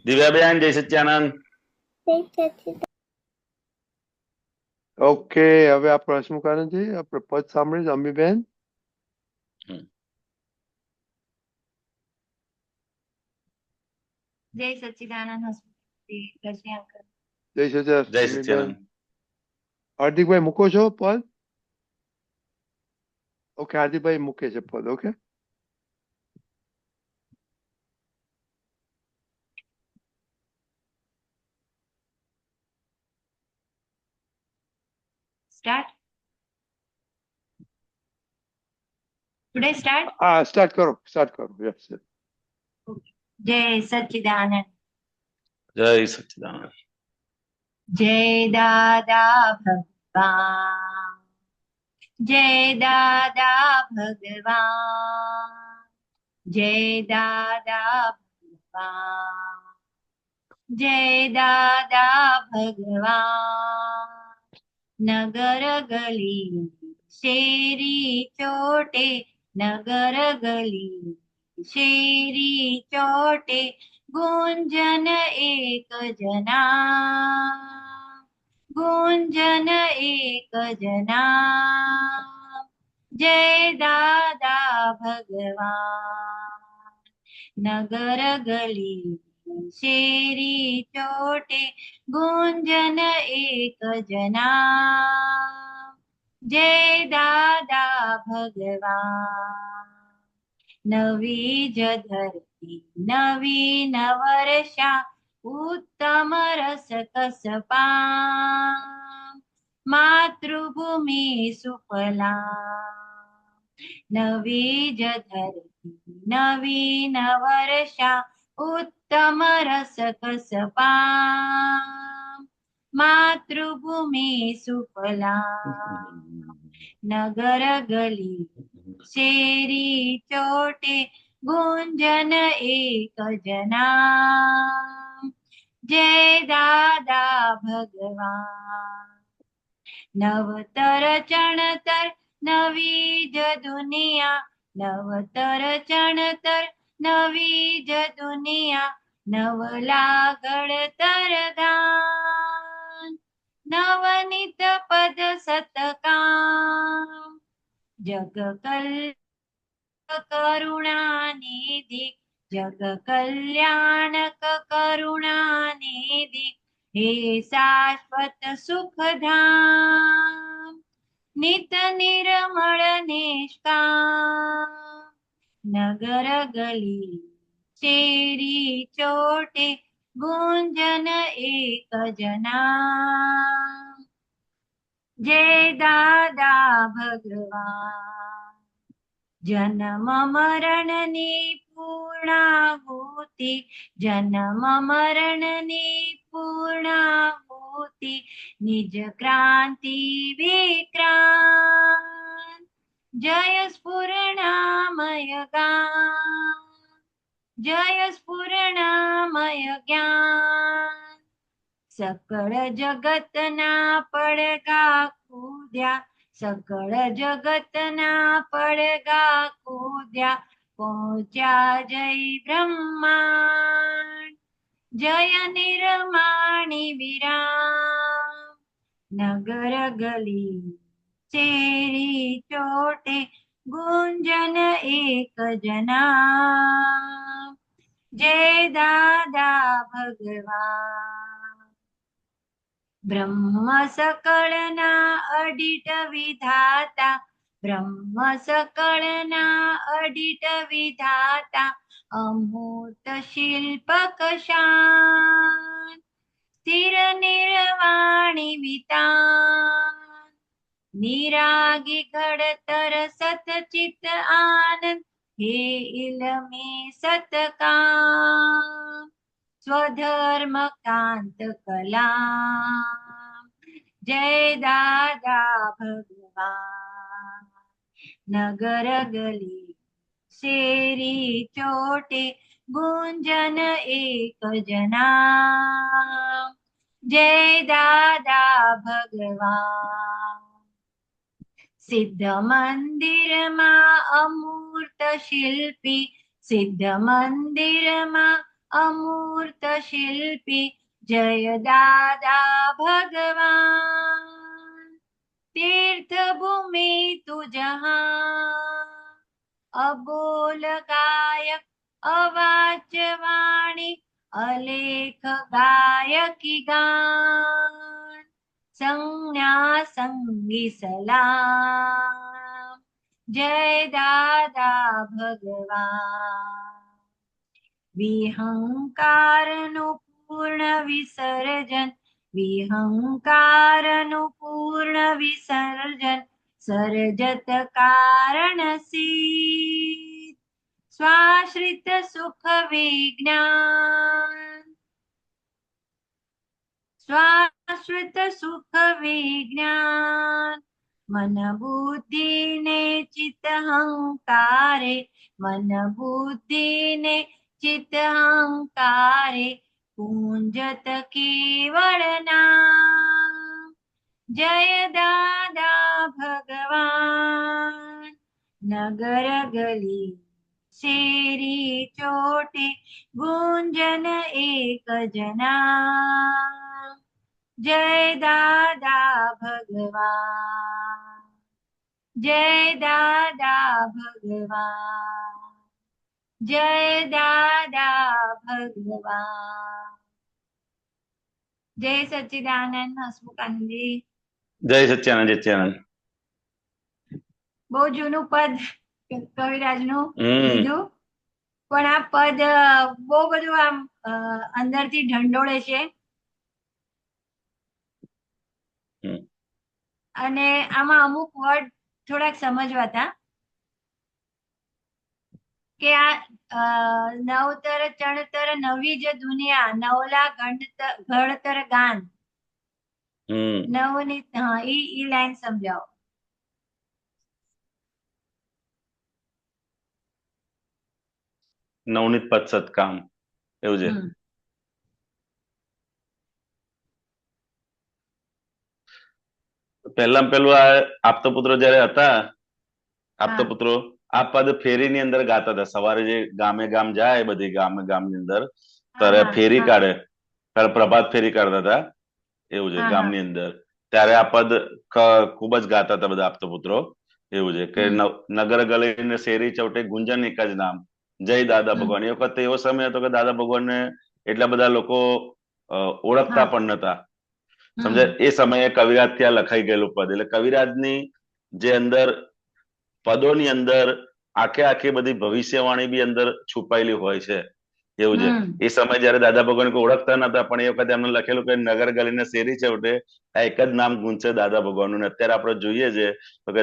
દિવ્યાબેન, જય સચ્ચાનંદ. ઓકે, હવે આપણે હસમુખાનંદજી આપણે પદ સાંભળીએ. અમીબેન, જય સચ્ચિદાનંદ. જય સચ્ચાનંદ. જય અમીબેન, સચ્ચાનંદ. હાર્દિકભાઈ મૂકો છો પદ? ઓકે, હાર્દિકભાઈ મૂકે છે પદ. Okay, start. Today start. હા, સ્ટાર્ટ કરો. યસ. જય સચ્ચિદાનંદ. જય સચ્ચિદાનંદ. જય દાદા ભગવાન. જય દાદા ભગવાન. જય દાદા ભગવાન. જય દાદા ભગવાન. નગર ગલી શેરી ચોટે, નગર ગલી શેરી ચોટે, ગુંજન એક જના, ગુંજન એક જના. જય દાદા ભગવાન. નગર ગલી શેરી ચોટે, ગુંજન એક જના. જય દાદા ભગવાન. નવી જ ધરતી નવી નવરસા, ઉત્તમ રસ કસપા, માતૃભૂમિ સુફલા. નવી જ ધરતી નવી નવરસા, ઉત્તમ રસ કસપા, માતૃભૂમિ સુફલા. નગર ગલી શેરી ચોટે, ગુંજન એક જના. જય દાદા ભગવાન. નવતર ચણતર નવી જ દુનિયા, નવતર ચણતર નવી જ દુનિયા, નવલા ઘડતર ધાન, નવનીત પદ સતકામ. જગ કરુણાનિધિ, જગ કલ્યાણક કરુણાનિધિ, હે શાશ્વત સુખધામ, નિત નિર્મળ નિષ્કામ. નગર ગલી શેરી ચોટે, ગુંજન એક જના. જય દાદા ભગવાન. જન્મ મરણની પૂર્ણાહુતિ, જન્મ મરણની પૂર્ણાહુતિ, નિજ ક્રાંતિ વિક્રાંત. જય સ્ફુરણામય ગાન, જય સ્ફુરણામય જ્ઞાન. સકળ જગતના પડઘા કૂદ્યા, સકળ જગતના પડઘા કૂદ્યા, પહોંચ્યા જય બ્રહ્માંડ. જય નિર્માણી વિરામ. નગર ગલી શેરી ચોટે, ગુંજન એક જના. જય દાદા ભગવાન. બ્રહ્મ સકળના અડિટ વિધાતા, બ્રહ્મ સકળના અડિટ વિધાતા, અમૂર્ત શિલ્પક શાન, સ્થિર નિર્વાણી વિતાન, નિરાગી ઘડતર સતચિત આનંદ, હે ઇલમી સતકામ, સ્વધર્મ કાંત કલા. જય દાદા ભગવાન. નગર ગલી શેરી ચોટે, ગુંજન એક જના. જય દાદા ભગવાન. સિદ્ધ મંદિરમાં અમૂર્ત શિલ્પી, સિદ્ધ મંદિરમાં અમૂર્ત શિલ્પી જય દાદા ભગવાન तीर्थ भूमि तू जहाँ अबोल गायक अवाच्य वाणी अलेख गायकी गान संज्ञा संगी सलाम जय दादा भगवान વિહંકારનું પૂર્ણ વિસર્જન વિહંકારનું પૂર્ણ વિસર્જન સર્જત કારણ સિદ્ધ સ્વાશ્રિત સુખ વિજ્ઞાન સ્વાશ્રિત સુખ વિજ્ઞાન મન બુદ્ધિ ને ચિત્ત હંકારે મન બુદ્ધિ ને चित अहंकारे पूंजत केवल नाम जय दादा भगवान नगर गली शेरी चोटे गुंजन एक जना जय दादा भगवान जय दादा भगवान जय दादा भगवान जय सच्चिदानंद हसमुखानंदी જય સચ્ચાનંદ સચ્ચાનંદ. બહુ જૂનું પદ કવિરાજનું હમ લીધું પણ આ પદ બહુ બધું આમ અંદરથી ઢંઢોળે છે હમ. અને આમાં અમુક વર્ડ થોડાક સમજવા હતા કે આ નવતર ચણતર નવી જ દુનિયા નવલા ઘડતર ગાન નવનીત હા ઈ લાઈન સમજાવો. નવનીત પદ સત્કામ એવું છે. પહેલું આ આપતા પુત્રો જયારે હતા આપતા પુત્રો આ પદ ફેરીની અંદર ગાતા હતા. સવારે જે ગામે ગામ જાય બધી ગામની અંદર ત્યારે ફેરી કાઢે ત્યારે પ્રભાત ફેરી કાઢતા હતા એવું છે ગામની અંદર. ત્યારે આ પદ ખૂબ જ ગાતા હતા બધા આપતા પુત્રો એવું છે કે નગર ગલી ને શેરી ચૌટે ગુંજન એક જ નામ જય દાદા ભગવાન. એ વખતે એવો સમય હતો કે દાદા ભગવાનને એટલા બધા લોકો ઓળખતા પણ નતા સમજે. એ સમયે કવિરાજ ત્યાં લખાઈ ગયેલું પદ એટલે કવિરાજની જે અંદર પદોની અંદર આખી બધી ભવિષ્યવાણી બી અંદર છુપાયેલી હોય છે એવું છે. એ સમય જયારે દાદા ભગવાન ઓળખતા નતા પણ એ વખતે એમને લખેલું કે નગર ગલીને શેરી ચૌટે આ એક જ નામ ગુંજશે દાદા ભગવાનનું. અત્યારે આપણે જોઈએ છે તો કે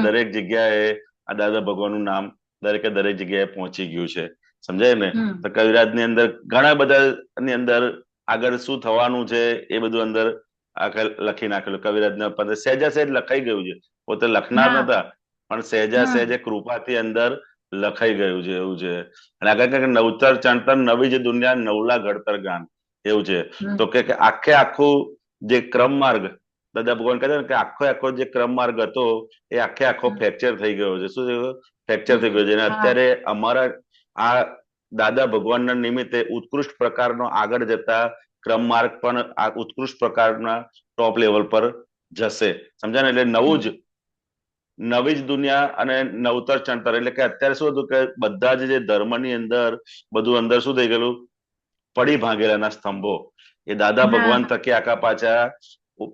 દરેક જગ્યાએ આ દાદા ભગવાનનું નામ દરેક જગ્યાએ પહોંચી ગયું છે સમજાય ને. તો કવિરાજની અંદર ઘણા બધા ની અંદર આગળ શું થવાનું છે એ બધું અંદર લખી નાખેલું કવિરાજના પદ સહેજા સહેજ લખાઈ ગયું છે. પોતે લખનાર નતા પણ સહેજા સહેજે કૃપાથી અંદર લખાઈ ગયું છે એવું છે. અને આગળ નવતર ચણતર નવી જ દુનિયા નવલા ઘડતર ગાન એવું છે. તો કે આખું જે ક્રમ માર્ગ દાદા ભગવાન કહે ને કે આખો જે ક્રમ માર્ગ હતો એ આખો ફ્રેક્ચર થઈ ગયો છે. શું થયું? ફ્રેક્ચર થઈ ગયો છે. અને અત્યારે અમારા આ દાદા ભગવાનના નિમિત્તે ઉત્કૃષ્ટ પ્રકારનો આગળ જતા ક્રમ માર્ગ પણ આ ઉત્કૃષ્ટ પ્રકારના ટોપ લેવલ પર જશે સમજાય ને. એટલે નવી જ દુનિયા અને નવતર ચણતર એટલે કે અત્યારે શું હતું કે બધા જે ધર્મની અંદર બધું અંદર શું થઈ ગયેલું પડી ભાંગેલાના સ્તંભો એ દાદા ભગવાન થકી આખા પાછા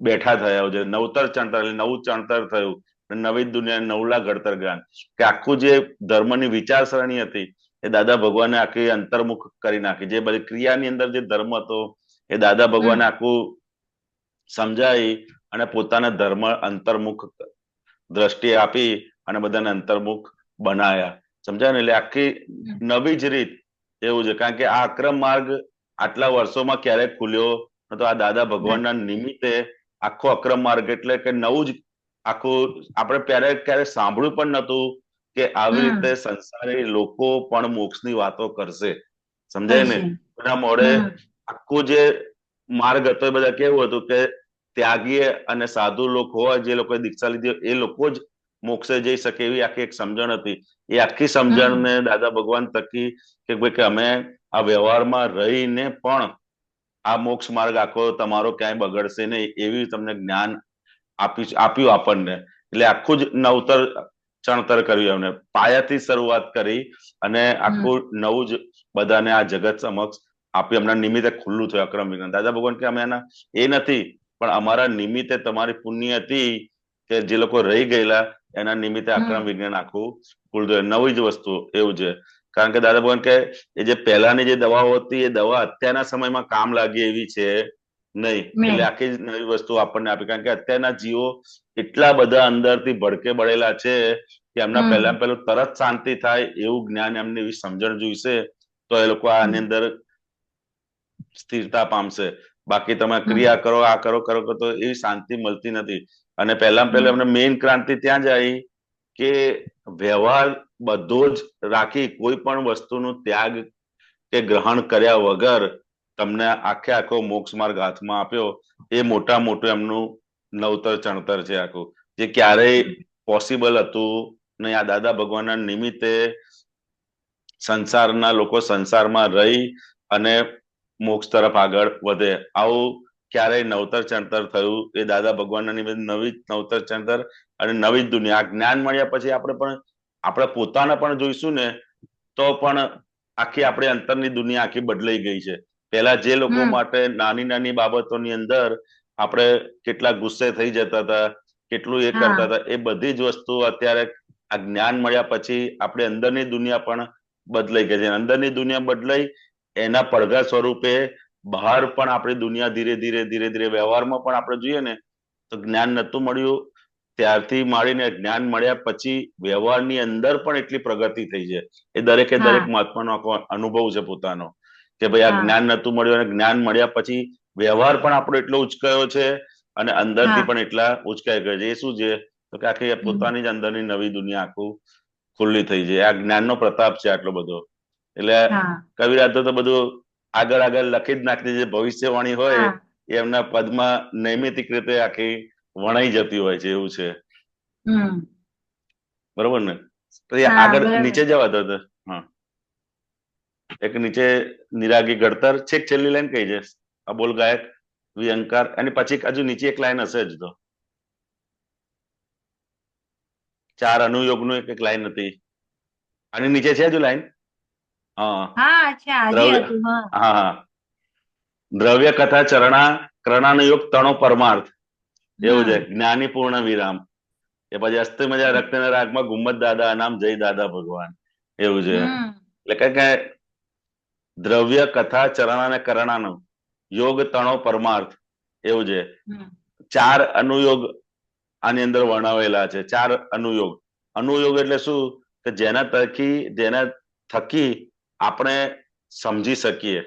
બેઠા થયા છે. નવતર ચણતર એટલે નવું ચણતર થયું. નવી દુનિયા નવલા ઘડતર જ્ઞાન કે આખું જે ધર્મની વિચારસરણી હતી એ દાદા ભગવાને આખી અંતર્મુખ કરી નાખી. જે બધી ક્રિયાની અંદર જે ધર્મ હતો એ દાદા ભગવાને આખું સમજાવી અને પોતાના ધર્મ અંતર્મુખ દ્રષ્ટિ આપી અને બધાને અંતર્મુખ બનાયા સમજાય ને. એટલે આખી નવી જ રીત એવું છે. કારણ કે આ અક્રમ માર્ગ આટલા વર્ષોમાં ક્યારેક ખુલ્યો તો આ દાદા ભગવાનના નિમિત્તે આખો અક્રમ માર્ગ એટલે કે નવું જ આખું આપણે ક્યારે સાંભળ્યું પણ નતું કે આવી રીતે સંસારી લોકો પણ મોક્ષની વાતો કરશે સમજાય ને. એના મોડે આખું જે માર્ગ હતો એ બધા કેવું હતું કે ત્યાગી અને સાધુ લોકો હોય જે લોકોએ દીક્ષા લીધી એ લોકો જ મોક્ષે જઈ શકે એવી આખી એક સમજણ હતી. એ આખી સમજણને દાદા ભગવાન થકી કે ભાઈ કે અમે આ વ્યવહારમાં રહીને પણ આ મોક્ષ માર્ગ આખો તમારો ક્યાંય બગડશે નહીં એવી તમને જ્ઞાન આપ્યું આપણને. એટલે આખું જ નવતર ચણતર કર્યું એમને, પાયાથી શરૂઆત કરી અને આખું નવું જ બધાને આ જગત સમક્ષ આપ્યું. એમના નિમિત્તે ખુલ્લું થયું અક્રમ વિજ્ઞાન. દાદા ભગવાન કે અમે એના એ નથી, પણ અમારા નિમિત્તે તમારી પુણ્ય હતી કે જે લોકો રહી ગયેલા એના નિમિત્તે અક્રમ વિજ્ઞાન આખું ખુલ્લું થયું. નવી જ વસ્તુ એવું છે. કારણ કે દાદા ભગવાન કે એ જે પહેલાની જે દવાઓ હતી એ દવા અત્યારના સમયમાં કામ લાગે એવી છે નહીં. એટલે આખી જ નવી વસ્તુ આપણને આપી. કારણ કે અત્યારના જીવો એટલા બધા અંદરથી ભડકે બળેલા છે કે એમના પહેલું તરત શાંતિ થાય એવું જ્ઞાન, એમને એવી સમજણ જોઈશે તો એ લોકો આની અંદર સ્થિરતા પામશે. બાકી તમે ક્રિયા કરો, આ કરો કરો તો એવી શાંતિ મળતી નથી. અને પહેલું એમને મેઇન ક્રાંતિ ત્યાં જ આવી કે વ્યવહાર બધો જ રાખી કોઈ પણ વસ્તુનું ત્યાગ કે ગ્રહણ કર્યા વગર તમને આખો મોક્ષ માર્ગ હાથમાં આપ્યો. એ મોટું એમનું નવતર ચણતર છે આખું, જે ક્યારેય પોસિબલ હતું નહીં. આ દાદા ભગવાનના નિમિત્તે સંસારના લોકો સંસારમાં રહી અને મોક્ષ તરફ આગળ વધે. આવું ક્યારેય નવતર ચણતર થયું એ દાદા ભગવાનના નિમિત્તે નવી નવતર ચણતર અને નવી જ દુનિયા. જ્ઞાન મળ્યા પછી આપણે પોતાને પણ જોઈશું ને તો પણ આખી આપણી અંતરની દુનિયા આખી બદલાઈ ગઈ છે. પહેલા જે લોકો માટે નાની નાની બાબતોની અંદર આપણે કેટલા ગુસ્સે થઈ જતા હતા, કેટલું એ કરતા હતા, એ બધી જ વસ્તુ અત્યારે આ જ્ઞાન મળ્યા પછી આપણે અંદરની દુનિયા પણ બદલાઈ ગઈ છે. અંદરની દુનિયા બદલાઈ એના પડઘા સ્વરૂપે બહાર પણ આપણી દુનિયા ધીરે ધીરે વ્યવહારમાં પણ આપણે જોઈએ ને તો જ્ઞાન નતું મળ્યું ત્યારથી માંડીને જ્ઞાન મળ્યા પછી વ્યવહારની અંદર પણ એટલી પ્રગતિ થઈ છે. એ દરેક મહાત્માનો આખો અનુભવ છે પોતાનો કે ભાઈ આ જ્ઞાન નતું મળ્યું અને જ્ઞાન મળ્યા પછી વ્યવહાર પણ આપણો એટલો ઉચકાયો છે અને અંદરથી પણ એટલા ઉચકાઈ ગયો છે. એ શું છે તો કે આખી પોતાની જ અંદરની નવી દુનિયા આખું ખુલ્લી થઈ છે. આ જ્ઞાનનો પ્રતાપ છે આટલો બધો. એટલે કવિરાજ તો બધું આગળ લખી જ નાખતી છે. ભવિષ્યવાણી હોય એ એમના પદમાં નૈમિતિક રીતે આખી વણાઈ જતી હોય છે એવું છે. બરોબર ને? તો આગળ નીચે જવા દો. હા, એક નીચે નિરાગી ઘડતર છેક છેલ્લી લાઈન કઈ છે? અબોલ ગાયક વિઅંકાર, અને પછી હજુ નીચે એક લાઈન હશે જ. તો 4 અનુયોગનું એક લાઈન હતી. આની નીચે છે હજુ લાઈન? હા, દ્રવ્ય કથા કરણાનો યોગ તણો પરમાર્થ એવું છે. જ્ઞાની પૂર્ણ વિરામ. એ પછી અસ્ત મજા રક્તના રાગમાં ગુમ્મત દાદા નામ જય દાદા ભગવાન એવું છે. એટલે કે દ્રવ્ય કથા ચરણા અને કરણાનો યોગ તણો પરમાર્થ એવું છે. 4 અનુયોગ આની અંદર વર્ણવેલા છે. 4 અનુયોગ એટલે શું કે જેના થકી આપણે સમજી શકીએ.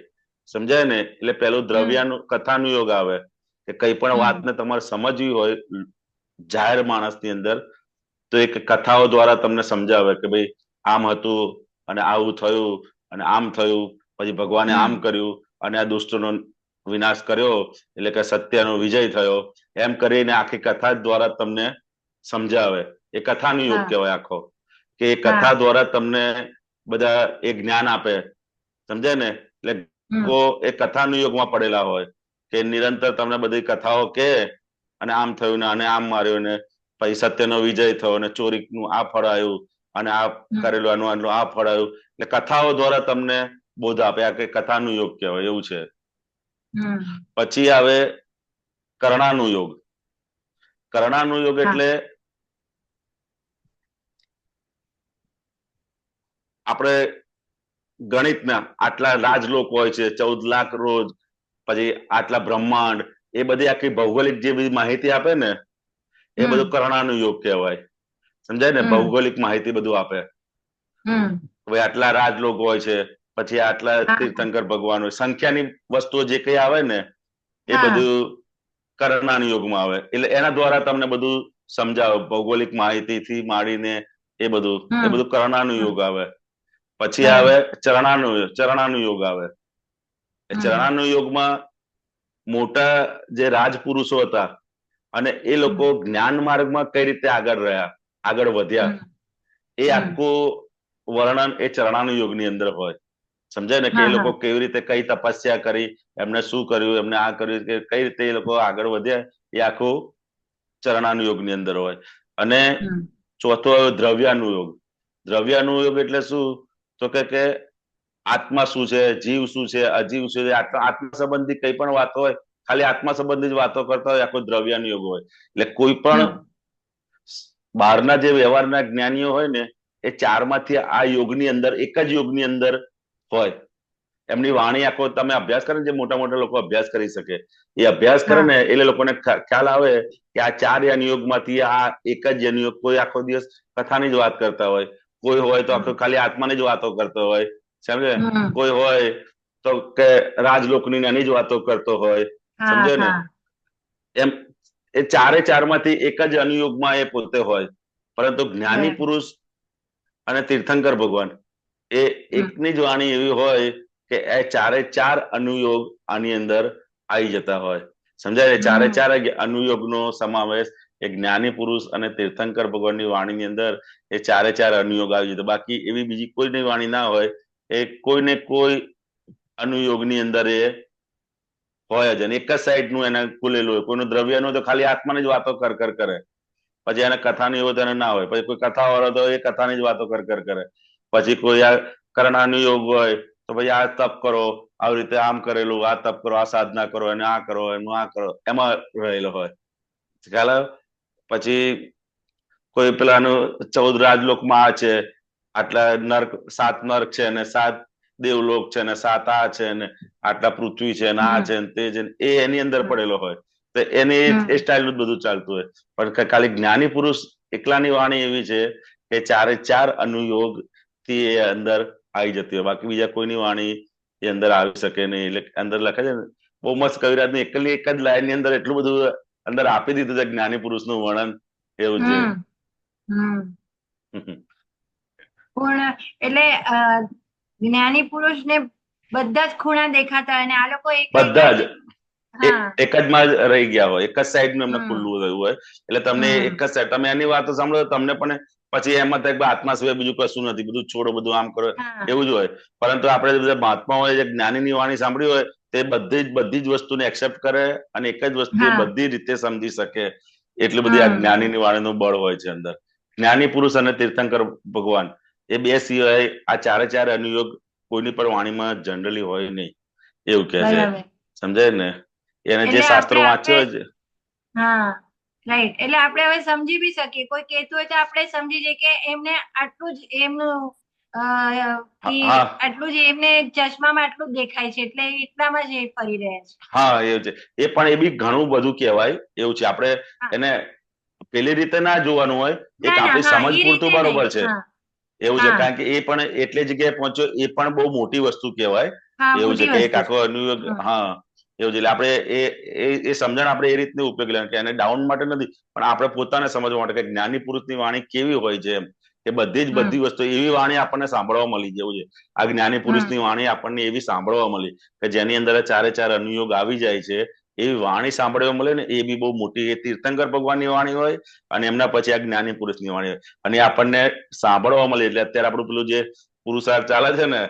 સમજાય ને? એટલે પેલું દ્રવ્યનું કથાનું યોગ આવે કે કઈ પણ વાતને તમારે સમજવી હોય જાહેર માણસની અંદર તો એક કથાઓ દ્વારા તમને સમજાવે કે ભાઈ આમ હતું અને આવું થયું અને આમ થયું, પછી ભગવાને આમ કર્યું અને આ દુષ્ટનો વિનાશ કર્યો એટલે કે સત્યનો વિજય થયો. એમ કરીને આખી કથા દ્વારા તમને સમજાવે. એ કથાનું યોગ કહેવાય આખો. કે એ કથા દ્વારા તમને બધા એ જ્ઞાન આપે. સમજાય ને? એટલે એ કથાનું યોગમાં પડેલા હોય કે નિરંતર તમને બધી કથાઓ કે અને આમ થયું ને અને આમ માર્યું ને પછી સત્યનો વિજય થયો અને ચોરીનું આ ફળ આવ્યું અને આ કરેલું આનું આ ફળ આવ્યું. એટલે કથાઓ દ્વારા તમને બોધ આપે. આ કે કથાનું યોગ કહેવાય એવું છે. પછી આવે કરણાનું યોગ. કરણાનું યોગ એટલે આપણે ગણિતના આટલા રાજલોક હોય છે, 14 લાખ રોજ, પછી આટલા બ્રહ્માંડ, એ બધી આખી ભૌગોલિક જે બધી માહિતી આપે ને એ બધું કરણાનું યોગ કહેવાય. સમજાય ને? ભૌગોલિક માહિતી બધું આપે. ભાઈ આટલા રાજલોક હોય છે, પછી આટલા તીર્થંકર ભગવાન હોય, સંખ્યાની વસ્તુઓ જે કઈ આવે ને એ બધું કરણાનું યોગમાં આવે. એટલે એના દ્વારા તમને બધું સમજાવે. ભૌગોલિક માહિતીથી માંડીને એ બધું કરણાનું યોગ આવે. પછી આવે ચરણાનું યોગ આવે. એ ચરણાનું યોગમાં મોટા જે રાજપુરુષો હતા અને એ લોકો જ્ઞાન માર્ગમાં કઈ રીતે આગળ વધ્યા એ આખું વર્ણન એ ચરણાનું યોગની અંદર હોય. સમજાય ને, કે હા એ લોકો હા કેવી રીતે કઈ તપસ્યા કરી, એમને શું કર્યું, એમને આ કર્યું, કે કઈ રીતે એ લોકો આગળ વધ્યા, એ આખું ચરણાનુયોગની અંદર હોય. અને હમ ચોથો આવ્યો દ્રવ્યાનુયોગ. દ્રવ્યાનુયોગ એટલે શું, તો કે આત્મા શું છે, જીવ શું છે, અજીવ શું છે, આત્મા સંબંધી કઈ પણ વાત હોય, ખાલી આત્મા સંબંધી જ વાતો કરતા હોય, આખો દ્રવ્યાનુયોગ હોય. એટલે કોઈ પણ હમ બહારના જે વ્યવહારના જ્ઞાનીઓ હોય ને, એ ચારમાંથી આ યોગની અંદર, એક જ યોગની અંદર હોય. એમની વાણી આખો તમે અભ્યાસ કરે, જે મોટા મોટા લોકો અભ્યાસ કરી શકે, એ અભ્યાસ કરે હા ને એટલે લોકોને ખ્યાલ આવે કે આ ચાર યનયોગમાંથી આ એક જ યનયોગ, કોઈ આખો દિવસ કથાની જ વાત કરતા હોય, કોઈ હોય તો આખો ખાલી આત્માની જ વાતો કરતો હોય, સમજે, હમ કોઈ હોય તો કે રાજલોકની એની જ વાતો કરતો હોય, હા સમજે ને. હા એમ એ ચારે ચારમાંથી એક જ અનુયોગમાં એ પોતે હોય. પરંતુ જ્ઞાની બરાબર પુરુષ અને તીર્થંકર ભગવાન એ હમ એકની જ વાણી એવી હોય કે એ ચારે ચાર અનુયોગ આની અંદર આવી જતા હોય. સમજાય? ચારે હમ ચાર અનુયોગનો સમાવેશ એ જ્ઞાની પુરુષ અને તીર્થંકર ભગવાનની વાણીની અંદર એ ચારે ચાર અનુયોગ આવી જતા. બાકી એવી બીજી કોઈની વાણી ના હોય, એ કોઈને કોઈ અનુયોગની અંદર એ હોય જ, અને એક જ સાઈડ નું એને ખુલેલું હોય. કોઈનું દ્રવ્યનું તો ખાલી આત્માની જ વાતો કર કરે, પછી એને કથાની એવું તેને ના હોય. પછી કોઈ કથા વાળો તો એ કથાની જ વાતો કર કરે. પછી કોઈ આ કર્ણાનુયોગ હોય તો ભાઈ આ તપ કરો, આવી રીતે આમ કરેલું, આ તપ કરો, આ સાધના કરો, અને આ કરો, એનું આ કરો, એમાં રહેલો હોય. ખ્યાલ આવ્યો? પછી કોઈ પેલાનું 14 રાજલોકમાં આ છે, આટલા નર્ક, 7 નર્ક છે, અને 7 દેવલોક છે, ને 7 આ છે, ને આટલા પૃથ્વી છે, ને આ હમ છે, ને તે છે, એ એની અંદર પડેલો હોય. તો એની એ હમ સ્ટાઇલ નું બધું ચાલતું હોય. પણ ખાલી જ્ઞાની પુરુષ એકલાની વાણી એવી છે કે ચારે ચાર અનુયોગ થી એ અંદર આવી જતી હોય. બાકી બીજા કોઈની વાણી એ અંદર આવી શકે નહીં. એટલે અંદર લખે છે ને, બહુ મસ્ત કવિરાજ ને એકલી એક જ લાઈન ની અંદર એટલું બધું અંદર આપી દીધું છે જ્ઞાની પુરુષ નું વર્ણન, એવું છે. હમ હમ પૂર્ણ એટલે જ્ઞાની પુરુષ ને બધા જ ખૂણા દેખાતા હોય, અને આ લોકો એક એક બધા જ હા એક જ માં જ રહી ગયા હોય, એક જ સાઈડ નું એમને હમ ખુલ્લું રહ્યું હોય. એટલે તમને એક હમ જ સાઈડ, તમે એની વાતો સાંભળો તમને પણ પછી એમાં થાય કે આત્મા સિવાય બીજું કશું નથી, બધું છોડો, બધું આમ કરો, હા એવું જ હોય. પરંતુ આપણે બધા મહાત્મા હોય, જે જ્ઞાનીની વાણી સાંભળી હોય, તે બધી જ વસ્તુને એક્સેપ્ટ કરે અને એક જ વસ્તુ હા બધી રીતે સમજી શકે. એટલી બધી આ હમ જ્ઞાનીની વાણીનું બળ હોય છે અંદર. જ્ઞાની પુરુષ અને તીર્થંકર ભગવાન એ બે સિવાય આ ચારે ચાર અનુયોગ કોઈની પણ વાણીમાં જનરલી હોય નહીં, એવું કે છે. બરાબર. સમજાય ને? એને જે એટલે શાસ્ત્રો આપણે વાંચ્યો હોય છે. હા રાઈટ, એટલે આપણે હવે સમજી બી શકીએ, કોઈ કહેતું હોય તો આપણે સમજી જઈએ કે એમને આટલું જ એમનું હા આટલું જ એમને ચશ્મામાં આટલું જ દેખાય છે, એટલે એટલામાં જ એ ફરી રહ્યા છે. હા, એવું છે. એ પણ એ બી ઘણું બધું કહેવાય એવું છે. આપણે હા એને પેલી રીતે ના જોવાનું હોય, એક ના ના આપણી હા સમજ એ રીતે પૂરતું નહીં. બરોબર છે, હા એવું છે. હા કારણ કે એ પણ એટલી જગ્યાએ પહોંચ્યો, એ પણ બહુ મોટી વસ્તુ કહેવાય, હા એવું છે. મોટી કે એક વસ્તુ છે. આખો અનુયોગ, હમ હા એવું છે. એટલે આપણે એ સમજણ આપણે એ રીતની ઉપયોગ લેવાની, કે એને ડાઉન માટે નથી, પણ આપણે પોતાને સમજવા માટે કે જ્ઞાની પુરુષની વાણી કેવી હોય છે. એમ કે બધી હમ વસ્તુ એવી વાણી આપણને સાંભળવા મળી, જેવું છે. આ જ્ઞાની હમ પુરુષની વાણી આપણને એવી સાંભળવા મળી કે જેની અંદર ચારે ચાર અનુયોગ આવી જાય છે. એવી વાણી સાંભળવા મળે ને, એ બી બહુ મોટી. એ તીર્થંકર ભગવાનની વાણી હોય, અને એમના પછી આ જ્ઞાની પુરુષની વાણી હોય, અને આપણને સાંભળવા મળે. એટલે અત્યારે આપણું પેલું જે પુરુષાર્થ ચાલે છે ને,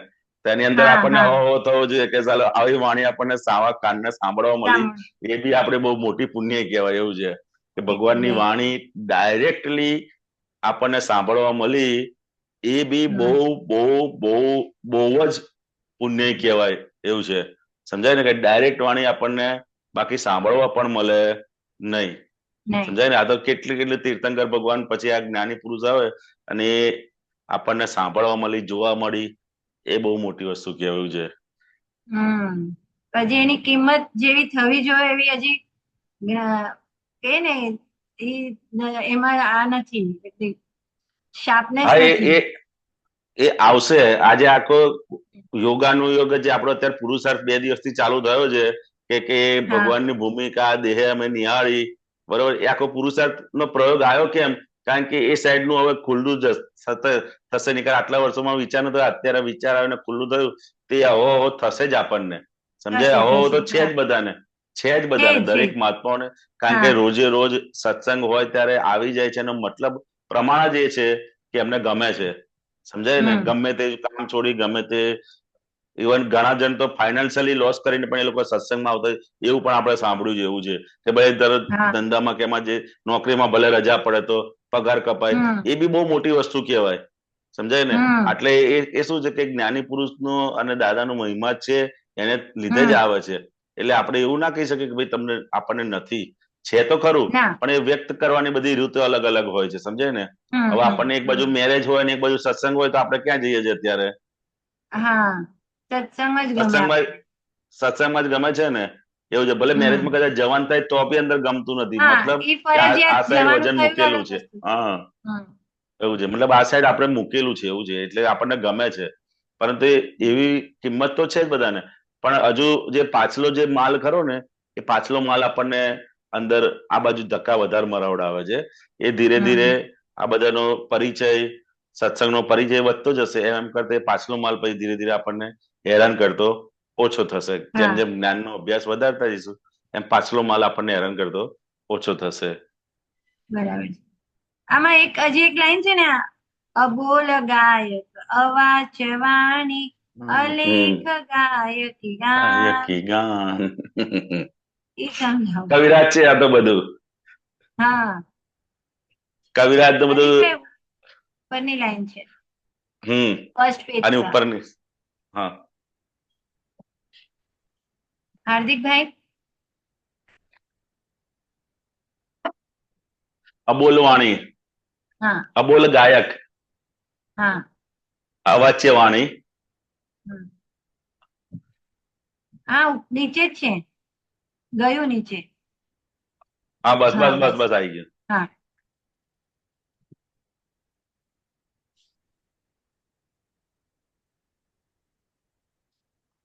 તેની અંદર હા આપણને હા થવો જોઈએ કે ચાલો આવી વાણી આપણને સાવા કાનને સાંભળવા મળી, સામ- એ બી આપણે બહુ મોટી પુણ્ય કહેવાય, એવું છે. કે ભગવાનની રાઈટ. વાણી ડાયરેક્ટલી આપણને સાંભળવા મળી, એ બી બહુ હમ બહુ બહુ બહુ જ પુણ્ય કહેવાય, એવું છે. સમજાય ને? કે ડાયરેક્ટ વાણી આપણને બાકી સાંભળવા પણ મળે નહીં. નહીં. સમજાય ને? આ તો કેટલી કેટલી તીર્થંકર ભગવાન પછી આ જ્ઞાની પુરુષ આવે અને એ આપણને સાંભળવા મળી, જોવા મળી, એ બહુ મોટી વસ્તુ કહેવાયું છે. હજી એની કિંમત જેવી થવી જોઈએ એવી હજી કે ને એમાં આ નથી, એટલી શાર્પનેસ હા, નથી. એ આવશે. આજે આખો યોગાનુયોગ જે આપણો અત્યારે પુરુષાર્થ 2 દિવસથી ચાલુ થયો છે, કે હા ભગવાનની ભૂમિકા દેહે અમે નિહાળી, બરોબર. એ આખો પુરુષાર્થ નો પ્રયોગ આવ્યો કેમ? કારણ કે એ સાઈડ નું હવે ખુલ્લું જ થશે નહીં. આટલા વર્ષોમાં વિચાર નતો, અત્યારે વિચાર આવ્યો ને ખુલ્લું થયું, તે હવો થશે જ આપણને. સમજાય? થશે હવો થશે તો છે હા જ બધાને, છે જ છે બધાને, છે દરેક મહાત્માઓને. કારણ કે હા રોજે રોજ સત્સંગ હોય ત્યારે આવી જાય છે, એનો મતલબ પ્રમાણ જ એ છે કે એમને ગમે છે. સમજાય ને? હમ ગમે તે કામ છોડી, ગમે તે ઇવન ઘણા જણ તો ફાઇનાન્શિયલી લોસ કરીને પણ એ લોકો સત્સંગમાં આવતા એવું પણ આપણે સાંભળ્યું છે. એવું છે કે ભાઈ તરત હા ધંધામાં કે એમાં જે નોકરીમાં ભલે રજા પડે તો પગાર કપાય, હમ એ બી બહુ મોટી વસ્તુ કહેવાય. સમજાય ને? હમ એટલે એ શું છે કે જ્ઞાની પુરુષનો અને દાદાનો મહિમા જ છે, એને લીધે જ હમ આવે છે. એટલે આપણે એવું ના કહી શકીએ કે ભાઈ તમને આપણને નથી. છે તો ખરું, ના પણ એ વ્યક્ત કરવાની બધી રીતો અલગ અલગ હોય છે. સમજાય ને? હમ હવે હમ આપણને એક બાજુ હમ મેરેજ હોય ને એક બાજુ સત્સંગ હોય તો આપણે ક્યાં જઈએ છીએ અત્યારે? હા સત્સંગ જ ગમે સત્સંગમાં આપણને. સત્સંગમાં જ ગમે છે ને. એવું છે. ભલે હમ મેરેજમાં કદાચ જવાન થાય તો બી અંદર ગમતું નથી. હા મતલબ એ કે ફરજિયાત આ સાઈડ જવાનું વજન થયું તો મૂકેલું અલગ છે. વસ્તુ છે. હા, હમ એવું છે. મતલબ આ સાઈડ આપણે મૂકેલું છે એવું છે. એટલે આપણને ગમે છે. પરંતુ એવી કિંમત તો છે જ બધાને. પણ હજુ જે પાછલો જે માલ ખરો ને, એ પાછલો માલ આપણને અંદર આ બાજુ ધક્કા વધારે મરાવડાવે છે. એ ધીરે ધીરે હમ આ બધાનો પરિચય, સત્સંગનો પરિચય વધતો જશે. એમ કરતા એ પાછલો માલ પછી ધીરે ધીરે આપણને હેરાન કરતો ઓછો થશે. જેમ હા જેમ જ્ઞાનનો અભ્યાસ વધારતા જઈશું એમ પાછલો માલ આપણને હેરાન કરતો ઓછો થશે. બરાબર છે. આમાં એક હજી એક લાઈન છે ને, અબોલ ગાયક અવાચ વાણી હમ અલેખ ગાયકી ગાન, યકી ગાન. એ સમજાવો. કવિરાજ છે આ તો બધું. હા કવિરાજ તો હજી બધું. છે ઉપરની લાઈન છે, હમ ફર્સ્ટ પેજ આની પર. ઉપરની. હા, હાર્દિકભાઈ અબોલ વાણી, હા અબોલ ગાયક, હા અવાચ્ય વાણી. હમ. હા નીચે જ છે, ગયું નીચે. હા, બસ હા બસ બસ બસ બસ આવી ગયું. હા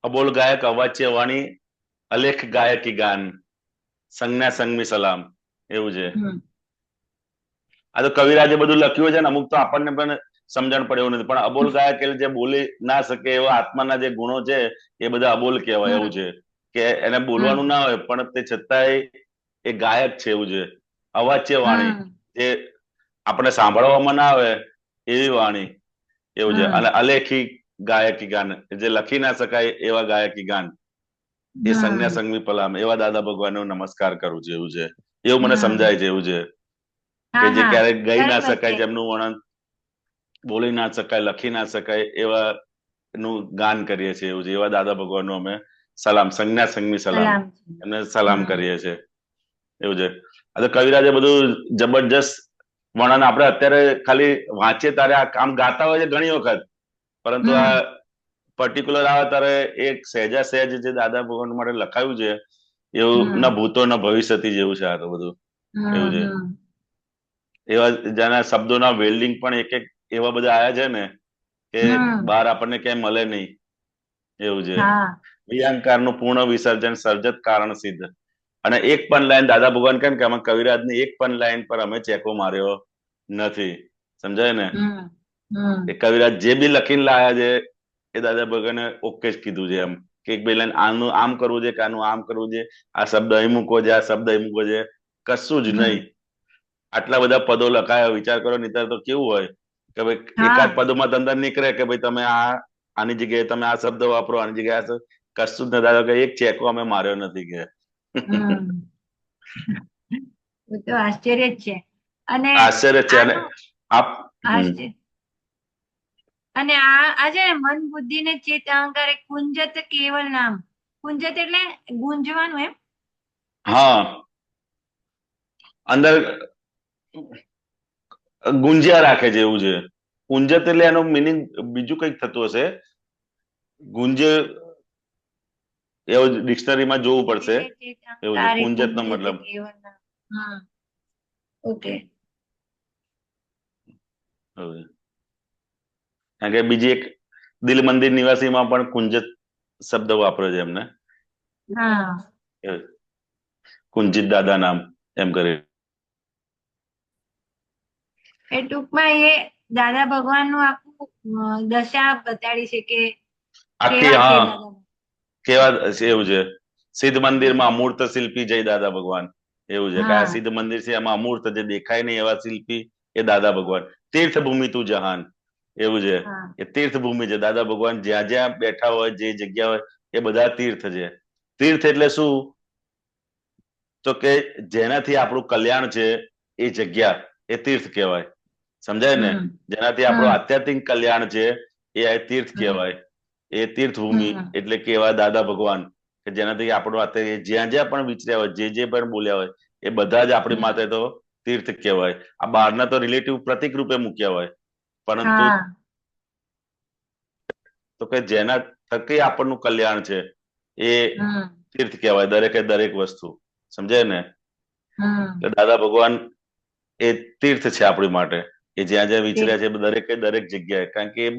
અબોલ ગાયક અવાચ્ય વાણી અલેખ ગાયકી ગાન, સંજ્ઞા સંગમી સલામ. એવું છે. હમ આ તો કવિરાજે બધું લખ્યું છે ને, અમુક તો આપણને પણ સમજણ પડે એવું નથી. પણ અબોલ ગાયક એટલે જે બોલી ના શકે એવા આત્માના જે ગુણો છે એ બધા અબોલ કહેવાય. એવું હમ છે કે એને બોલવાનું હમ ના હોય પણ તે છતાંય એ ગાયક છે. એવું છે. અવાચ્ય વાણી, હમ જે આપણે સાંભળવામાં ના આવે એવી વાણી. એવું છે. અને હમ અલેખી ગાયકી ગાન, જે લખી ના શકાય એવા ગાયકી ગાન, એ સંજ્ઞા હમ સંગમી પલામ, એવા દાદા ભગવાનનો નમસ્કાર કરું છું. એવું છે. એવું મને હમ સમજાય છે. એવું છે કે હા જે હા ક્યારેક ગઈ ના બરોબર છે. શકાય, જેમનું વર્ણન બોલી ના શકાય, લખી ના શકાય એવા નું ગાન કરીએ છીએ. એવું છે. એવા દાદા ભગવાનનું અમે સલામ, સંજ્ઞા સંગમી સલામ, સલામ છે. એમને સલામ હમ કરીએ છીએ. એવું છે. આ તો કવિરાજે બધું જબરજસ્ત વર્ણન. આપણે અત્યારે ખાલી વાંચીએ ત્યારે આ કામ ગાતા હોય છે ઘણી વખત, પરંતુ આ હમ પર્ટિક્યુલર આવે ત્યારે એક સહેજા સહેજ જે દાદા ભગવાન માટે લખાયું છે એવું હમ ના ભૂતો ના ભવિષ્યથી જેવું છે આ તો બધું. એવું છે. હમ એવા જેના શબ્દોના વેલ્ડિંગ પણ એક એક એવા બધા આયા છે ને કે હમ બહાર આપણને ક્યાંય મળે નહીં. એવું છે. હા વિહંકારનું પૂર્ણ વિસર્જન સર્જત કારણ સિદ્ધ. અને એક પણ લાઈન દાદા ભગવાન કેમ કે અમે કવિરાજની એક પણ લાઈન પર અમે ચેકો માર્યો નથી. સમજાય ને? હમ હમ એ કવિરાજ જે બી લખીને લાયા છે એ દાદા ભગવાને ઓકે જ કીધું છે. એમ કે એક બે લાઈન આનું આમ કરવું છે કે આનું આમ કરવું છે, આ શબ્દ અહીં મૂકવો છે, આ શબ્દ અહીં મૂકવો છે, કશું જ નહીં. હમ આટલા બધા પદો લખાયા, વિચાર કરો નહીંતર તો કેવું હોય કે ભાઈ એકાદ હા પદોમાં અંદર નીકળે કે ભાઈ તમે આની જગ્યાએ તમે આ શબ્દ વાપરો, આની જગ્યાએ આ શબ્દ. કશું જ નથી. દાદા કે એક ચેકો અમે માર્યો નથી કે. હમ એ તો આશ્ચર્ય જ છે. અને આશ્ચર્ય છે. અને આનું આપ આશ્ચર્ય અને આ છે ને, મન બુદ્ધિ ને ચિત્ત અહંકાર એ કુંજત કેવલ નામ. કુંજત એટલે ગુંજવાનું એમ. હા, અંદર ગુંજ્યા રાખે છે. એવું છે. કુંજત એટલે એનો મિનિંગ બીજું કંઈક થતું હશે. ગુંજ એવું ડિક્શનરીમાં જોવું પડશે. એટલે ચિત્ત એવું છે. અહંકાર એ કુંજત નો કુંજત મતલબ. કેવલ નામ. હા ઓકે. એવું છે. કારણ કે બીજી એક દિલ મંદિર નિવાસીમાં પણ કુંજત શબ્દ વાપર્યો છે એમને. હા કુંજિત દાદા નામ એમ કરી. એ ટૂંકમાં એ દાદા ભગવાન નું આખું દશા બતાડી છે કે આખી કેવા છે હા દાદા. કેવા એવું છે. સિદ્ધ મંદિરમાં હમ અમૂર્ત શિલ્પી જય દાદા ભગવાન. એવું છે કે આ હા સિદ્ધ મંદિર છે, એમાં અમૂર્ત જે દેખાય નહીં એવા શિલ્પી એ દાદા ભગવાન. તીર્થભૂમિ તું જહાન. એવું છે. હા એ તીર્થભૂમિ છે. દાદા ભગવાન જ્યાં જ્યાં બેઠા હોય, જે જગ્યા હોય, એ બધા તીર્થ છે. તીર્થ એટલે શું? તો કે જેનાથી આપણું કલ્યાણ છે, એ જગ્યા એ તીર્થ કહેવાય. સમજાય ને? હમ જેનાથી આપણું હમ આધ્યાત્મિક કલ્યાણ છે, એ આ તીર્થ હમ કહેવાય. એ તીર્થભૂમિ હમ એટલે કે એવા દાદા ભગવાન કે જેનાથી આપણું જ્યાં જ્યાં પણ વિચર્યા હોય, જે પણ બોલ્યા હોય, એ બધા જ આપણી હમ માટે તો તીર્થ કહેવાય. આ બહારના તો રિલેટિવ પ્રતિક રૂપે મૂક્યા હોય, પરંતુ હા તો કે જેના થકી આપણનું કલ્યાણ છે, એ હમ તીર્થ કહેવાય. દરેકે દરેક વસ્તુ. સમજાય ને? હમ એટલે દાદા ભગવાન એ તીર્થ છે આપણી માટે. એ જ્યાં જ્યાં તે વિચર્યા છે, દરેકે દરેક જગ્યાએ. કારણ કે એ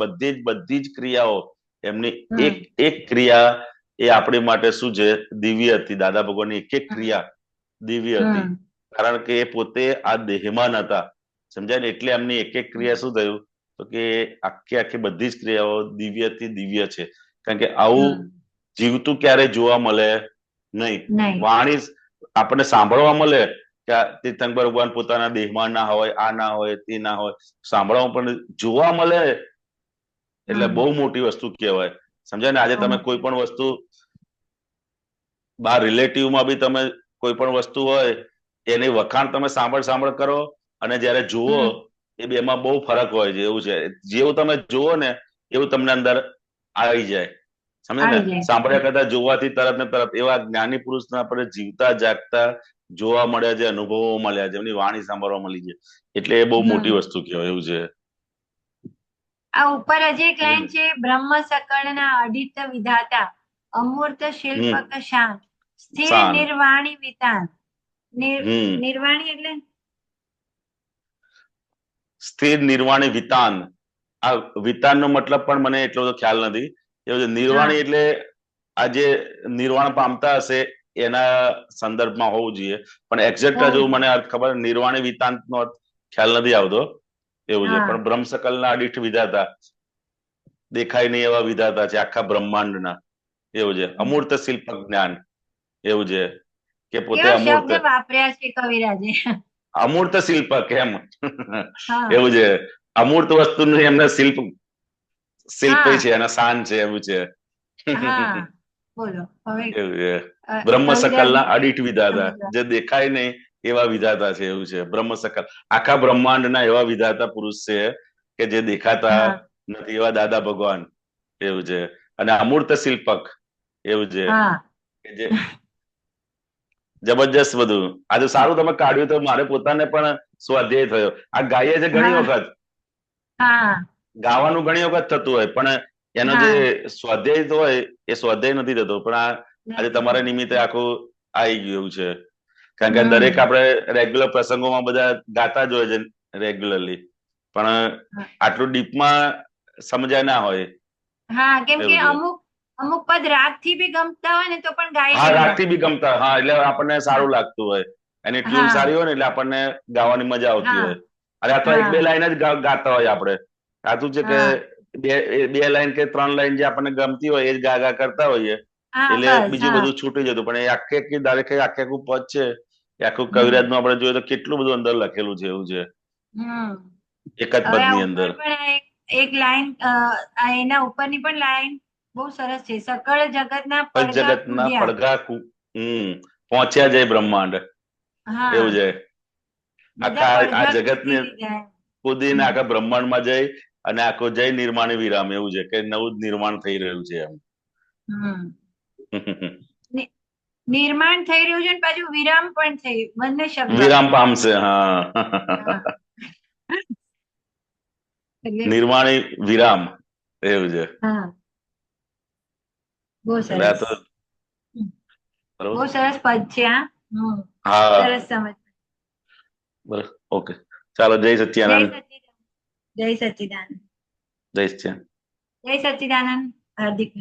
બધી જ ક્રિયાઓ, એમની હમ એક એક ક્રિયા એ આપણી માટે શું છે? દિવ્ય હતી. દાદા ભગવાનની એક એક હમ ક્રિયા દિવ્ય હતી. હમ કારણ કે એ પોતે આ દેહમાં નતા. સમજાય ને? એટલે એમની એક એક ક્રિયા શું થયું? તો કે આખી આખી બધી જ ક્રિયાઓ દિવ્યથી દિવ્ય છે. કારણ કે આવું હમ જીવતું ક્યારે જોવા મળે નહીં. નહીં વાણી આપણને સાંભળવા મળે કે આ તીર્થંકર ભગવાન પોતાના દેહમાં ના હોય, આ ના હોય, તે ના હોય. સાંભળવા પણ જોવા મળે એટલે હમ બહુ મોટી વસ્તુ કહેવાય. સમજાય ને? આજે બહુ તમે મોટી કોઈ પણ વસ્તુ બહાર રિલેટિવમાં બી તમે કોઈ પણ વસ્તુ હોય, એની વખાણ તમે સાંભળ કરો, અને જયારે જુઓ, હમ એ બેમાં બહુ ફરક હોય છે. એવું છે. જેવું તમે જુઓ ને, એવું તમને અંદર આવી જાય. સમજે ને? આવી જાય સાંભળ્યા કરતા જોવાથી તરત ને તરત એવા જ્ઞાની પુરુષના આપણે જીવતા જાગતા જોવા મળ્યા છે, અનુભવો મળ્યા છે, એમની વાણી સાંભળવા મળી છે. એટલે એ બહુ મોટી હમ વસ્તુ કહેવાય. એવું છે. આ ઉપર હજી એક સમજે લાઈન ને? છે, બ્રહ્મ સકળના અડિત વિધાતા, અમૂર્ત શિલ્પક હમ શાંત, સ્થિર શાન. નિર્વાણી વિતાન. હમ નિર્વાણી એટલે સ્થિર નિર્વાણી વિતાન. આ વિતાનનો મતલબ પણ મને એટલો બધો ખ્યાલ નથી. એવું છે. હા નિર્વાણી એટલે આ જે નિર્વાણ પામતા હશે, એના સંદર્ભમાં હોવું જોઈએ. પણ એક્ઝેક્ટ હજુ હોવું મને જોઈએ અર્થ ખબર, નિર્વાણી વિતાંત નો અર્થ ખ્યાલ નથી આવતો. એવું છે. હા પણ બ્રહ્મસકલના અડીઠ વિધાતા, દેખાય નહીં એવા વિધાતા છે આખા બ્રહ્માંડના. એવું છે. હમ. અમૂર્ત શિલ્પક જ્ઞાન. એવું છે કે પોતે કેવા અમૂર્ત. શબ્દ વાપર્યા છે કવિરાજે. અમૂર્ત શિલ્પક એમ. હા એવું છે. અમૂર્ત વસ્તુનું એમને શિલ્પી હા છે, એના શાન છે. એવું છે. હા બોલો હવે એવું છે. બ્રહ્મ કવિરાજ સકલના અડીઠ વિધાતા, સમજવા જે દેખાય નહીં એવા વિધાતા છે. એવું છે. બ્રહ્મ સકલ આખા બ્રહ્માંડના એવા વિધાતા પુરુષ છે કે જે દેખાતા હા નથી, એવા દાદા ભગવાન. એવું છે. અને અમૂર્ત શિલ્પક. એવું છે હા કે જે જબરજસ્ત બધું. આજે સારું તમે કાઢ્યું, તો મારે પોતાને પણ સ્વાધ્યાય થયો. આ ગાઈએ છે ઘણી હા વખત. હા ગાવાનું ઘણી વખત થતું હોય, પણ એનો જે હા સ્વાધ્યાય તો હોય, એ સ્વાધ્યાય નથી થતો. પણ આજે નથી તમારા નિમિત્તે આખું આવી ગયું છે. કારણ કે દરેક હમ આપણે રેગ્યુલર પ્રસંગોમાં બધા ગાતા જ હોય છે રેગ્યુલરલી, પણ આટલું ડીપમાં સમજ્યા ના હોય. હા કેમ કે એવું છે. અમુક અમુક પદ રાગ થી બી ગમતા હોય ને તો પણ ગાઈ હા, લેવા. રાગથી બી ગમતા. હા, એટલે આપણને હા સારું લાગતું હોય. એની ટ્યુન હા સારી હોય ને, એટલે આપણને ગાવાની મજા આવતી હા હોય. અને અથવા એક હા બે લાઈન જ ગાતા હોય આપણે. સાચું છે કે હા બે લાઈન કે ત્રણ લાઈન જે આપણને ગમતી હોય, એ જ ગા કરતા હોઈએ. હા એટલે બસ બીજું હા બધું છૂટી જતું. પણ એ આખે આખી આખે આખું પદ છે, એ આખું હમ કવિરાજનું આપણે જોઈએ તો કેટલું બધું અંદર લખેલું છે. એવું છે. હમ એક જ હવે આ પદની ઉપર અંદર. પણ એક લાઈન એના ઉપરની પણ લાઈન બહુ સરસ છે, સકળ જગતના પડઘા જગતના કૂદ્યા. પડઘા પહોંચ્યા જાય બ્રહ્માંડ. હા એવું છે. બધા આખા આ પડઘા જગતને કૂદી લીધા. કુદીને હમ આખા બ્રહ્માંડમાં જઈ અને આખો જય નિર્માણ વિરામ. એવું છે કે નવું જ નિર્માણ થઈ રહ્યું છે એમ. હમ નિર્માણ થઈ રહ્યું છે ને પાછું વિરામ પણ થઈ, બંને શબ્દ વિરામ વાપર્યા. પામશે. હા. હા એટલે નિર્માણી વિરામ. એવું છે. હા બહુ એટલે આ સરસ. તો બરોબર. બહુ સરસ પદ છે. હા, સરસ સમજ. બસ. ઓકે, ચાલો. જય જય સચ્ચિદાનંદ. સચિદાનંદ. જય સચિદાનંદ. જય સચ્ચિદાનંદ. જય સચિદાનંદ. હાર્દિક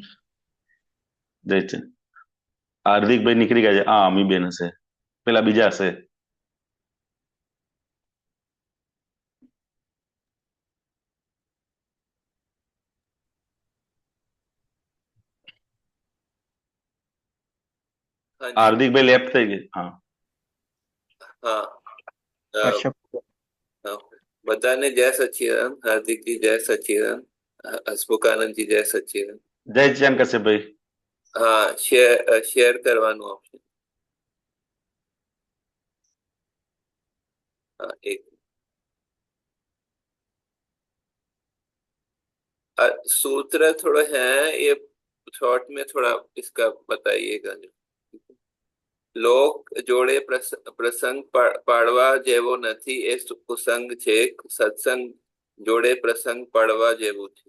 જય સચ્ચિદાનંદ. હાર્દિકભાઈ નીકળી ગયા છે. હા, અમીબેન હશે, પેલા બીજા હશે. હાજી હાર્દિકભાઈ લેફ્ટ થઈ ગઈ. હા. હા કશ્યપ. અ, બધાને જય સચ્ચિદાનંદ. હાર્દિકજી જય સચ્ચિદાનંદ. હસમુખાનંદજી જય સચ્ચિદાનંદ. જય શ્યામ કશ્યપભાઈ. હા, શેર કરવાનું ઓપ્શન. हाँ, एक सूत्र थोड़ा है, ये शॉर्ट में थोड़ा इसका बताइएगा. લોક જોડે પ્રસંગ પાડવા જેવો નથી એ કુસંગ છે, સત્સંગ જોડે પ્રસંગ પાડવા જેવું છે.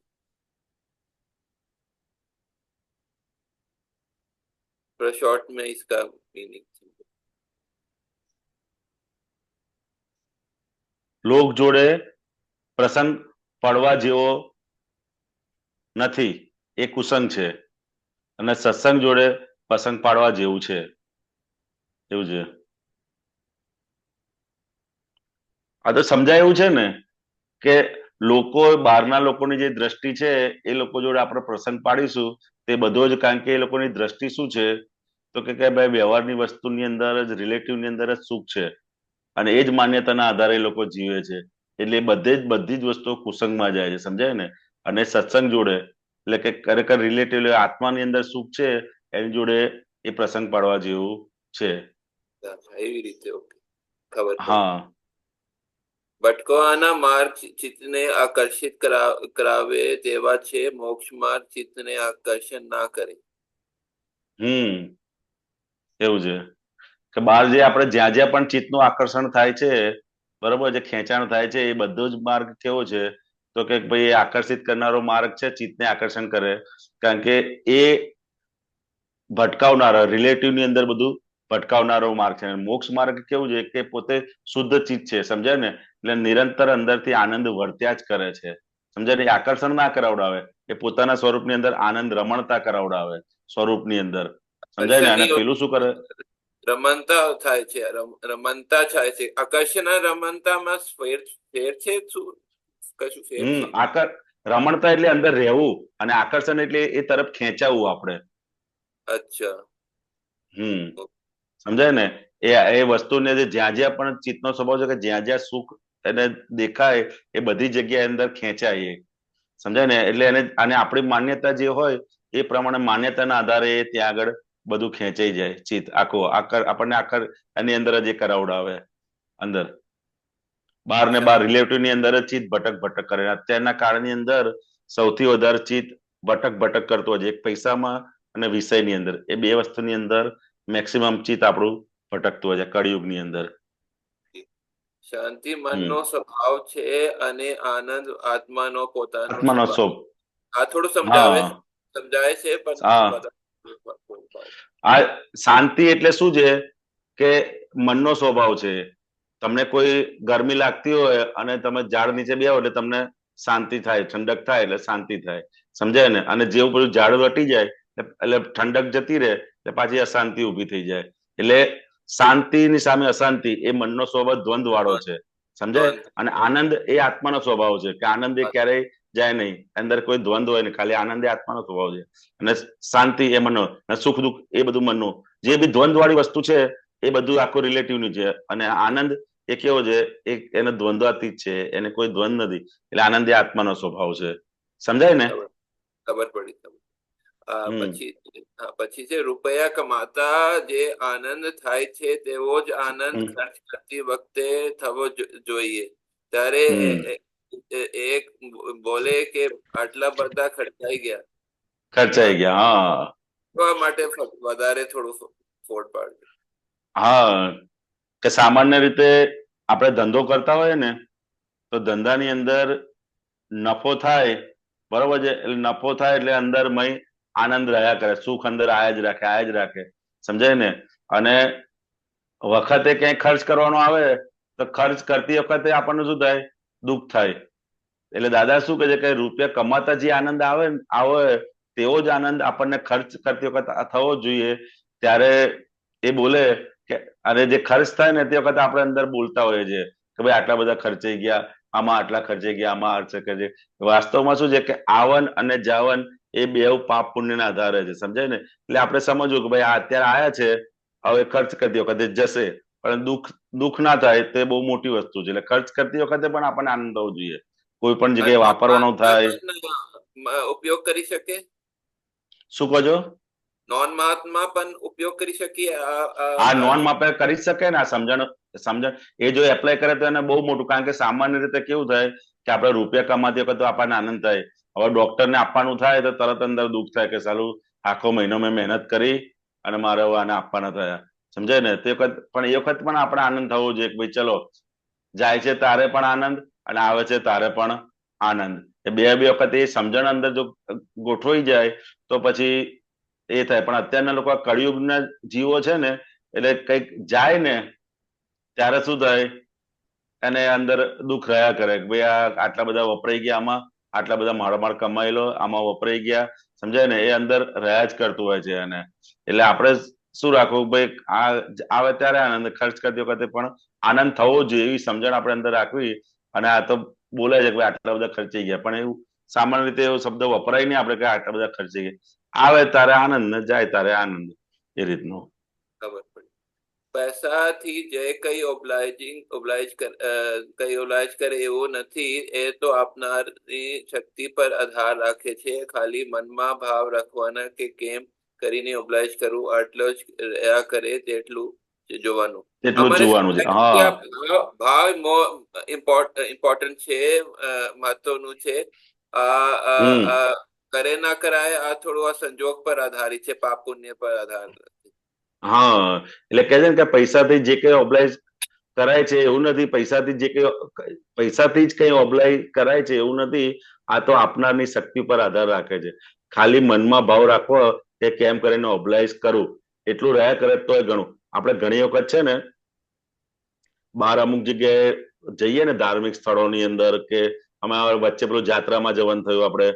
थोड़ा शॉर्ट में इसका मीनिंग. લોક જોડે પ્રસંગ પડવા જેવો નથી એ કુસંગ છે અને સત્સંગ જોડે પ્રસંગ પાડવા જેવું છે, એવું છે. આ તો સમજાય એવું છે ને કે લોકો, બહારના લોકોની જે દ્રષ્ટિ છે એ લોકો જોડે આપણે પ્રસંગ પાડીશું તે બધો જ, કારણ કે એ લોકોની દ્રષ્ટિ શું છે તો કે ભાઈ વ્યવહારની વસ્તુની અંદર જ, રિલેટિવની અંદર જ સુખ છે અને એ જ માન્યતાના આધારે એ લોકો જીવે છે. એટલે બધી જ વસ્તુઓ કુસંગમાં જાય છે, સમજાય ને. અને સત્સંગ જોડે એટલે કે ખરેખર રિલેટિવ આત્માની અંદર સુખ છે એની જોડે એ પ્રસંગ પાડવા જેવું છે. એવી રીતે. ઓકે, ખબર. હા. ભટકવાના માર્ગ ચિત્તને આકર્ષિત કરાવે તેવા છે, મોક્ષ માર્ગ ચિત્તને આકર્ષણ ના કરે. એવું છે કે બહાર જે આપણે જ્યાં જ્યાં પણ ચિત્તનું આકર્ષણ થાય છે, બરોબર, જે ખેંચાણ થાય છે, એ બધો જ માર્ગ કેવો છે તો કે ભાઈ આકર્ષિત કરનારો માર્ગ છે, ચિત્તને આકર્ષણ કરે. કારણ કે એ ભટકાવનારો, રિલેટિવ ની અંદર બધું ભટકાવનારો માર્ગ છે. મોક્ષ માર્ગ કેવું છે કે પોતે શુદ્ધ ચિત્ત છે, સમજાય ને. એટલે નિરંતર અંદરથી આનંદ વર્ત્યા જ કરે છે, સમજાય ને. આકર્ષણ ના કરાવડાવે, એ પોતાના સ્વરૂપની અંદર આનંદ રમણતા કરાવડાવે સ્વરૂપની અંદર, સમજાય ને. અને પેલું શું કરે, રમણતા થાય છે, રમણતા થાય છે. આકર્ષણ અને રમણતામાં ફેર છે શું? કશું ફેર છે? રમણતા એટલે અંદર રહેવું અને આકર્ષણ એટલે એ તરફ ખેંચાવું આપણે. અચ્છા. સમજાય ને. એ વસ્તુને જ્યાં જ્યાં પણ ચિત્તનો સ્વભાવ છે કે જ્યાં જ્યાં સુખ એને દેખાય એ બધી જગ્યાએ અંદર ખેંચાય, સમજાય ને. એટલે એને, અને આપણી માન્યતા જે હોય એ પ્રમાણે માન્યતાના આધારે ત્યાં આગળ બધું ખેંચાઈ જાય ચિત્ત આખું. આપણને એની અંદર જ એ કરાવડાવે અંદર. બહાર ને બહાર રિલેટિવ ની અંદર જ ચિત્ત ભટક કરે. અત્યારના કાળની અંદર સૌથી વધારે ચિત્ત ભટક કરતો હોય છે, એક પૈસામાં અને વિષયની અંદર. એ બે વસ્તુની અંદર મેક્સિમમ ચિત્ત આપણું ભટકતું હોય છે કળિયુગની અંદર. શાંતિ મનનો સ્વભાવ છે અને આનંદ આત્માનો પોતાનો આત્માનો સ્વભાવ. આ થોડું સમજાય છે પણ આ શાંતિ એટલે શું છે કે મનનો સ્વભાવ છે. તમને કોઈ ગરમી લાગતી હોય અને તમે ઝાડ નીચે બેહો એટલે તમને શાંતિ થાય, ઠંડક થાય એટલે શાંતિ થાય, સમજાય ને. અને જેવું પેલું ઝાડ વટી જાય એટલે ઠંડક જતી રહે એટલે પાછી અશાંતિ ઉભી થઈ જાય. એટલે શાંતિની સામે અશાંતિ એ મનનો સ્વભાવ દ્વંદ્વ વાળો છે, સમજાય. અને આનંદ એ આત્માનો સ્વભાવ છે કે આનંદ એ ક્યારેય જાય નહીં, અંદર કોઈ દ્વંદ્વ હોય ને, ખાલી આનંદ એ આત્માનો સ્વભાવ છે. અને શાંતિ એ મનનો, સુખ દુઃખ એ બધું મનનું. જે બી દ્વંદ્વ વાળી વસ્તુ છે એ બધું આખું રિલેટિવનું છે. અને આનંદ એ કેવો છે, એને દ્વંદ્વાતીત છે, એને કોઈ દ્વંદ નથી. એટલે આનંદ એ આત્માનો સ્વભાવ છે, સમજાય ને. ખબર પડી. પછી છે રૂપિયા કમાતા જે આનંદ થાય છે તેવો જ આનંદ ખર્ચ કરતી વખતે થવો જોઈએ. ત્યારે એક બોલે કે આટલા બધા ખર્ચાઈ ગયા. હા, માટે વધારે થોડું ફોડ પાડજો. હા, કે સામાન્ય રીતે આપણે ધંધો કરતા હોય ને તો ધંધાની અંદર નફો થાય, બરોબર છે. એટલે નફો થાય એટલે અંદર આનંદ રહ્યા કરે, સુખ અંદર આયા જ રાખે, સમજાય ને. અને વખતે ક્યાંય ખર્ચ કરવાનો આવે તો ખર્ચ કરતી વખતે આપણને શું થાય, દુઃખ થાય. એટલે દાદા શું કહે છે કે રૂપિયા કમાતા જે આનંદ આવે તેવો જ આનંદ આપણને ખર્ચ કરતી વખત થવો જોઈએ. ત્યારે એ બોલે કે અરે જે ખર્ચ થાય ને તે વખતે આપણે અંદર બોલતા હોઈએ છીએ કે ભાઈ આટલા બધા ખર્ચાઈ ગયા, આમાં આટલા ખર્ચાઈ ગયા, આમાં આટલા ખર્ચે. વાસ્તવમાં શું છે કે આવન અને જાવન એ બે પાપ પુણ્યના આધારે છે, સમજાય ને. એટલે આપણે સમજવું કે ભાઈ આ અત્યારે આયા છે, હવે ખર્ચ કરતી વખતે જશે, પણ દુઃખ દુઃખ ના થાય તે બહુ મોટી વસ્તુ છે. એટલે ખર્ચ કરતી વખતે પણ આપણને આનંદ થવો જોઈએ. કોઈ પણ જગ્યાએ વાપરવાનો થાય. ઉપયોગ કરી શકે, શું કહો છો? નોન મહાત્મા પણ ઉપયોગ કરી શકીએ આ નોન માપે કરી શકે ને. આ સમજણ એ જો એપ્લાય કરે તો એને બહુ મોટું. કારણ કે સામાન્ય રીતે કેવું થાય કે આપણે રૂપિયા કમાતી વખતે આપણને આનંદ થાય. હવે ડોક્ટરને આપવાનું થાય તો તરત અંદર દુઃખ થાય કે સાલું આખો મહિનો મેં મહેનત કરી અને મારે આને આપવાના થયા. સમજાય ને? તે વખત પણ એ વખત પણ આપણે આનંદ થવો જોઈએ કે ભાઈ ચલો, જાય છે તારે પણ આનંદ અને આવે છે તારે પણ આનંદ. એ બે વખત એ સમજણ અંદર જો ગોઠવાઈ જાય તો પછી એ થાય. પણ અત્યારના લોકો કળિયુગના જીવો છે ને, એટલે કઈક જાય ને ત્યારે શું થાય, એને અંદર દુઃખ રહ્યા કરે કે ભાઈ આ આટલા બધા વપરાઈ ગયા, આમાં આટલા બધા માળ કમાઈ લો, આમાં વપરાઈ ગયા. સમજાય ને? એ અંદર રહ્યા જ કરતું હોય છે એને. એટલે આપણે શું રાખવું ભાઈ, આ આવે ત્યારે આનંદ, ખર્ચ કરતી વખતે પણ આનંદ થવો જોઈએ એવી સમજણ આપણે અંદર રાખવી. અને આ તો બોલે છે કે આટલા બધા ખર્ચી ગયા, પણ એવું સામાન્ય રીતે એવો શબ્દ વપરાય નહીં આપણે કે આટલા બધા ખર્ચી ગયા. આવે ત્યારે આનંદ ને જાય ત્યારે આનંદ, એ રીતનું. ખબર પડી. પૈસાથી જે કઈ ઓબ્લાઇજ કરે એવું નથી. એ તો આપનારની શક્તિ પર આધાર રાખે છે. ખાલી મનમાં ભાવ રાખવાના કે કેમ કરીને ઓબ્લાઇજ કરવું, આટલો જ રહ્યા કરે તેટલું જોવાનું. એટલું જ જોવાનું છે. હા, ભાવ ઇમ્પોર્ટન્ટ છે, મહત્વનું છે. કરે ના કરાય આ થોડું આ સંજોગ પર આધારિત છે, પાપ પુણ્ય પર આધારિત. હા, એટલે કહે છે ને કે પૈસાથી જે કઈ ઓબ્લાઇજ કરાય છે એવું નથી. પૈસાથી જ કઈ ઓબ્લાઇજ કરાય છે એવું નથી. આ તો આપનારની શક્તિ પર આધાર રાખે છે. ખાલી મનમાં ભાવ રાખવો કે કેમ કરીને ઓબ્લાઇજ કરું, એટલું રહ્યા કરે તોય ઘણું. આપણે ઘણી વખત છે ને બહાર અમુક જગ્યાએ જઈએ ને ધાર્મિક સ્થળોની અંદર, કે અમે વચ્ચે પેલું જાત્રામાં જવાનું થયું આપણે